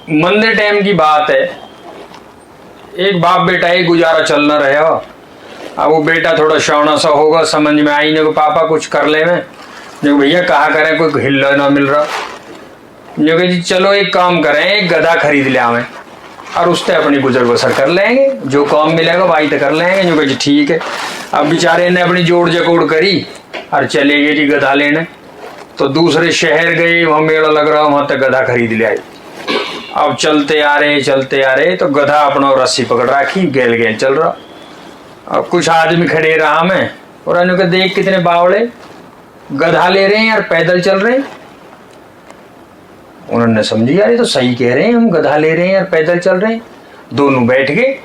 मंदे टाइम की बात है, एक बाप बेटा एक गुजारा चल न रहे हो। अब वो बेटा थोड़ा शौना सा होगा, समझ में आई नहीं पापा कुछ कर ले में, जो भैया कहा करें, कोई हिल ना मिल रहा, जो कि जी चलो एक काम करें, एक गधा खरीद ले आवे और उससे अपनी गुजर बसर कर लेंगे, जो काम मिलेगा वही तो कर लेंगे। जो कि जी ठीक है। अब बेचारे ने अपनी जोड़ जकोड़ करी और चले गए जी गधा लेने। तो दूसरे शहर गए, वहां मेला लग रहा, वहां तक गधा खरीद ले आए। अब चलते आ रहे तो गधा अपना रस्सी पकड़ रखी, गेल गेल चल रहा। अब कुछ आदमी खड़े रहा में और उन्होंने देख कितने बावड़े गधा ले रहे हैं यार, पैदल चल रहे हैं। उन्होंने समझी यार ये तो सही कह रहे हैं, हम गधा ले रहे हैं यार, पैदल चल रहे हैं। दोनों बैठ गए,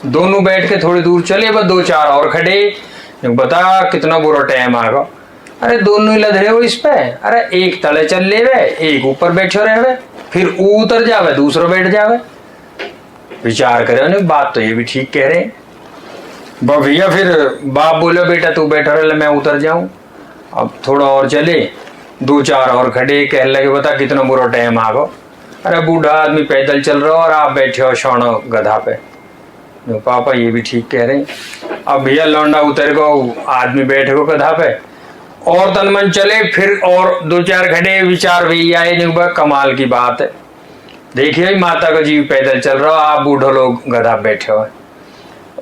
दोनों बैठ के थोड़ी दूर चले, बस दो चार और खड़े। बता कितना बुरा टाइम आएगा। अरे दोनों ही लद रहे हो इस पे। अरे एक तले चल ले वे, एक ऊपर बैठे रहे, फिर उतर जावे दूसरा बैठ जावे। विचार करे, बात तो ये भी ठीक कह रहे हैं। भैया फिर बाप बोले बेटा तू बैठा रहे, मैं उतर जाऊं। अब थोड़ा और चले, दो चार और खड़े, कह लगे बता कितना बुरा टाइम आ गो। अरे बूढ़ा आदमी पैदल चल रहा हो और आप बैठे हो शौनो गधा पे। पापा ये भी ठीक कह रहे हैं। अब भैया लौंडा उतर गो, आदमी बैठे गो गधा पे, और तन मन चले, फिर और दो चार खड़े, विचार भी आए, कमाल की बात है। देखिए माता का जीव पैदल चल रहा, आप बूढ़े लोग गधा बैठे हो।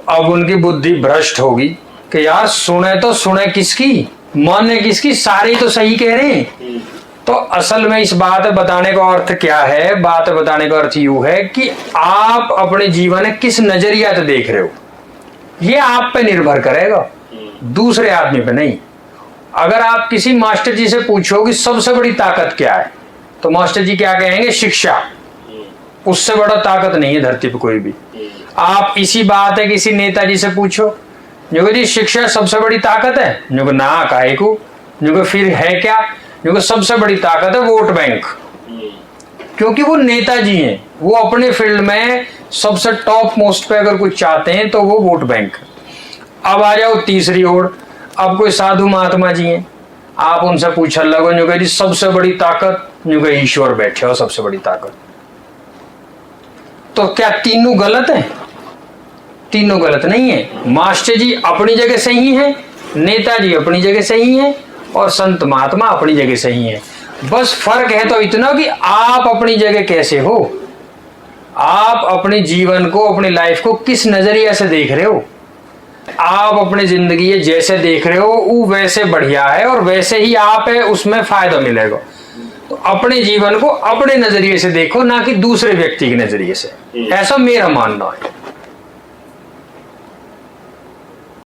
अब उनकी बुद्धि भ्रष्ट होगी कि यार सुने किसकी, माने किसकी, सारे तो सही कह रहे हैं। तो असल में इस बात बताने का अर्थ क्या है, बात बताने का अर्थ यूं है कि आप अपने जीवन में किस नजरिया से देख रहे हो, ये आप पे निर्भर करेगा, दूसरे आदमी पे नहीं। अगर आप किसी मास्टर जी से पूछो कि सबसे बड़ी ताकत क्या है, तो मास्टर जी क्या कहेंगे, शिक्षा। उससे बड़ा ताकत नहीं है धरती पे कोई भी। आप इसी बात है किसी नेताजी से पूछो, जो जी शिक्षा सबसे बड़ी ताकत है, जो ना काहे को, जो फिर है क्या, जो सबसे बड़ी ताकत है वोट बैंक। क्योंकि वो नेताजी हैं, वो अपने फील्ड में सबसे टॉप मोस्ट पे अगर कुछ चाहते हैं तो वो वोट बैंक। अब आ जाओ तीसरी ओर, अब कोई साधु महात्मा जी हैं, आप उनसे पूछने लगो, जो जी सबसे बड़ी ताकत, जो ईश्वर बैठे हो सबसे बड़ी ताकत। तो क्या तीनों गलत है? तीनों गलत नहीं है। मास्टर जी अपनी जगह सही है, नेताजी अपनी जगह सही है, और संत महात्मा अपनी जगह सही है। बस फर्क है तो इतना कि आप अपनी जगह कैसे हो, आप अपने जीवन को, अपनी लाइफ को किस नजरिया से देख रहे हो। आप अपनी जिंदगी जैसे देख रहे हो वो वैसे बढ़िया है, और वैसे ही आप है उसमें फायदा मिलेगा। तो अपने जीवन को अपने नजरिए से देखो, ना कि दूसरे व्यक्ति के नजरिए से। ऐसा मेरा मानना है।